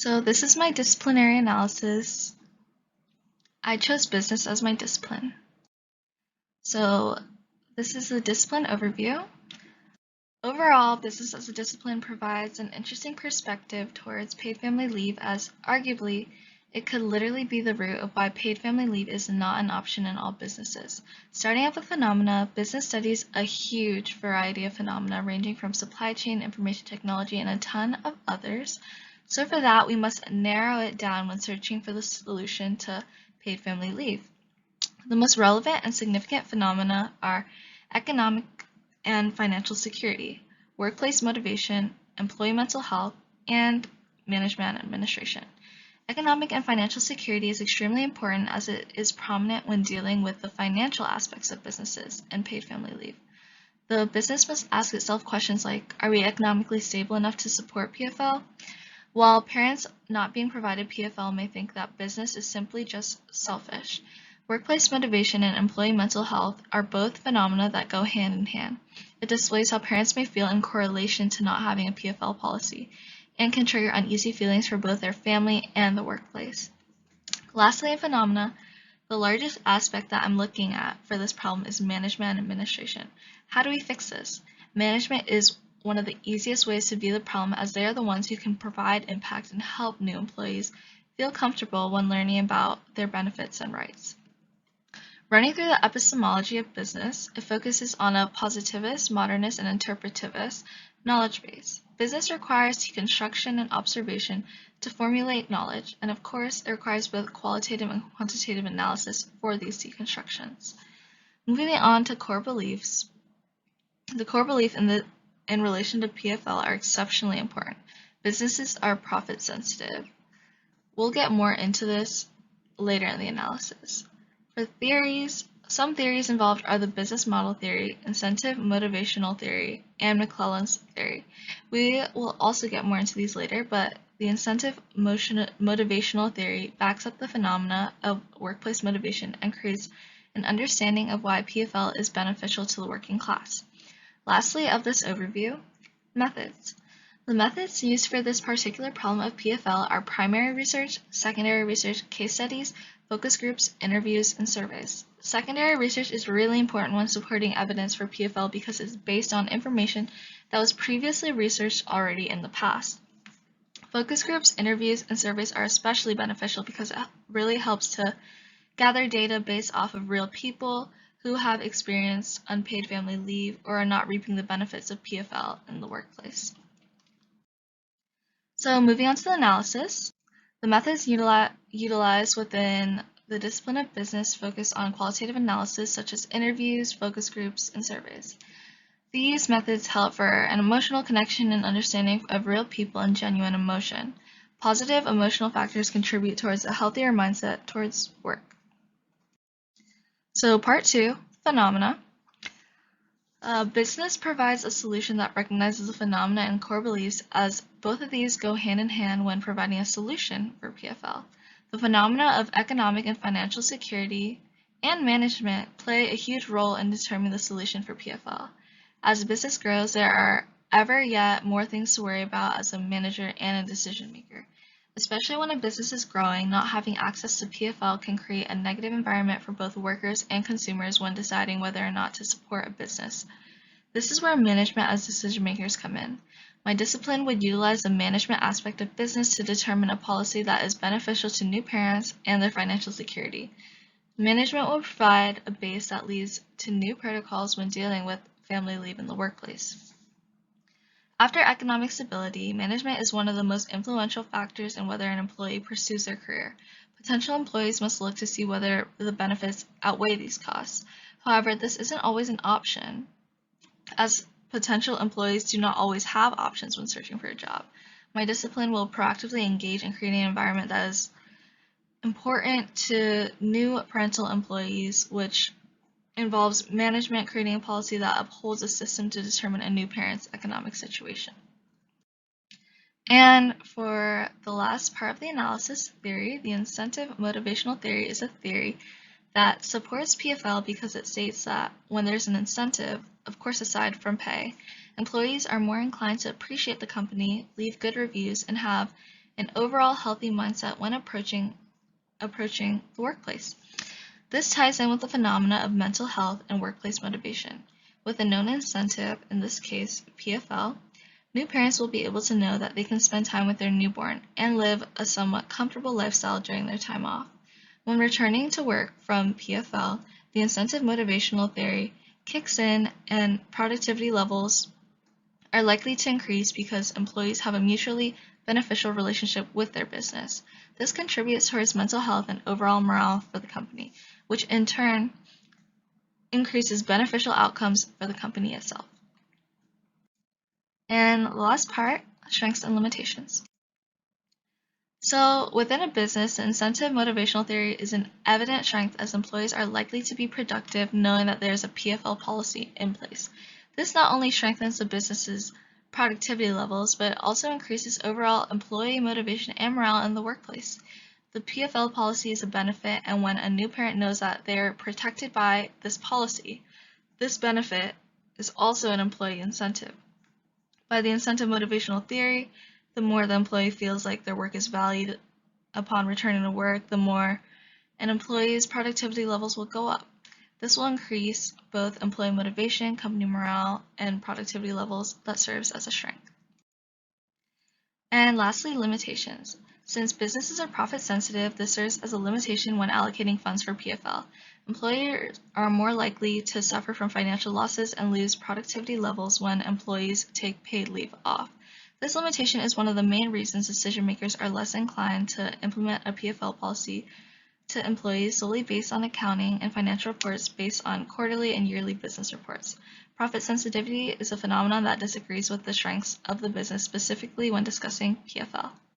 So this is my disciplinary analysis. I chose business as my discipline. So this is the discipline overview. Overall, business as a discipline provides an interesting perspective towards paid family leave, as arguably it could literally be the root of why paid family leave is not an option in all businesses. Starting up with phenomena, business studies a huge variety of phenomena ranging from supply chain, information technology, and a ton of others. So for that, we must narrow it down when searching for the solution to paid family leave. The most relevant and significant phenomena are economic and financial security, workplace motivation, employee mental health, and management and administration. Economic and financial security is extremely important as it is prominent when dealing with the financial aspects of businesses and paid family leave. The business must ask itself questions like, are we economically stable enough to support PFL? While parents not being provided PFL may think that business is simply just selfish, workplace motivation and employee mental health are both phenomena that go hand in hand. It displays how parents may feel in correlation to not having a PFL policy, and can trigger uneasy feelings for both their family and the workplace. Lastly, in phenomena, the largest aspect that I'm looking at for this problem is management and administration. How do we fix this? Management is one of the easiest ways to view the problem, as they are the ones who can provide impact and help new employees feel comfortable when learning about their benefits and rights. Running through the epistemology of business, it focuses on a positivist, modernist, and interpretivist knowledge base. Business requires deconstruction and observation to formulate knowledge, and of course, it requires both qualitative and quantitative analysis for these deconstructions. Moving on to core beliefs, the core belief in relation to PFL are exceptionally important. Businesses are profit sensitive. We'll get more into this later in the analysis. For theories, some theories involved are the business model theory, incentive motivational theory, and McClelland's theory. We will also get more into these later, but the incentive motivational theory backs up the phenomena of workplace motivation and creates an understanding of why PFL is beneficial to the working class. Lastly, of this overview, methods. The methods used for this particular problem of PFL are primary research, secondary research, case studies, focus groups, interviews, and surveys. Secondary research is really important when supporting evidence for PFL because it's based on information that was previously researched already in the past. Focus groups, interviews, and surveys are especially beneficial because it really helps to gather data based off of real people who have experienced unpaid family leave or are not reaping the benefits of PFL in the workplace. So moving on to the analysis, the methods utilized within the discipline of business focus on qualitative analysis such as interviews, focus groups, and surveys. These methods help for an emotional connection and understanding of real people and genuine emotion. Positive emotional factors contribute towards a healthier mindset towards work. So part 2, phenomena. Business provides a solution that recognizes the phenomena and core beliefs, as both of these go hand in hand when providing a solution for PFL. The phenomena of economic and financial security and management play a huge role in determining the solution for PFL. As a business grows, there are ever yet more things to worry about as a manager and a decision maker. Especially when a business is growing, not having access to PFL can create a negative environment for both workers and consumers when deciding whether or not to support a business. This is where management as decision makers come in. My discipline would utilize the management aspect of business to determine a policy that is beneficial to new parents and their financial security. Management will provide a base that leads to new protocols when dealing with family leave in the workplace. After economic stability, management is one of the most influential factors in whether an employee pursues their career. Potential employees must look to see whether the benefits outweigh these costs. However, this isn't always an option, as potential employees do not always have options when searching for a job. My discipline will proactively engage in creating an environment that is important to new parental employees, which involves management creating a policy that upholds a system to determine a new parent's economic situation. And for the last part of the analysis theory, the incentive motivational theory is a theory that supports PFL because it states that when there's an incentive, of course aside from pay, employees are more inclined to appreciate the company, leave good reviews, and have an overall healthy mindset when approaching the workplace. This ties in with the phenomena of mental health and workplace motivation. With a known incentive, in this case PFL, new parents will be able to know that they can spend time with their newborn and live a somewhat comfortable lifestyle during their time off. When returning to work from PFL, the incentive motivational theory kicks in and productivity levels are likely to increase because employees have a mutually beneficial relationship with their business. This contributes towards mental health and overall morale for the company, which in turn increases beneficial outcomes for the company itself. And the last part, strengths and limitations. So within a business, the incentive motivational theory is an evident strength as employees are likely to be productive knowing that there is a PFL policy in place. This not only strengthens the business's productivity levels, but it also increases overall employee motivation and morale in the workplace. The PFL policy is a benefit, and when a new parent knows that they are protected by this policy, this benefit is also an employee incentive. By the incentive motivational theory, the more the employee feels like their work is valued upon returning to work, the more an employee's productivity levels will go up. This will increase both employee motivation, company morale, and productivity levels that serves as a strength. And lastly, limitations. Since businesses are profit sensitive, this serves as a limitation when allocating funds for PFL. Employers are more likely to suffer from financial losses and lose productivity levels when employees take paid leave off. This limitation is one of the main reasons decision makers are less inclined to implement a PFL policy to employees solely based on accounting and financial reports based on quarterly and yearly business reports. Profit sensitivity is a phenomenon that disagrees with the strengths of the business, specifically when discussing PFL.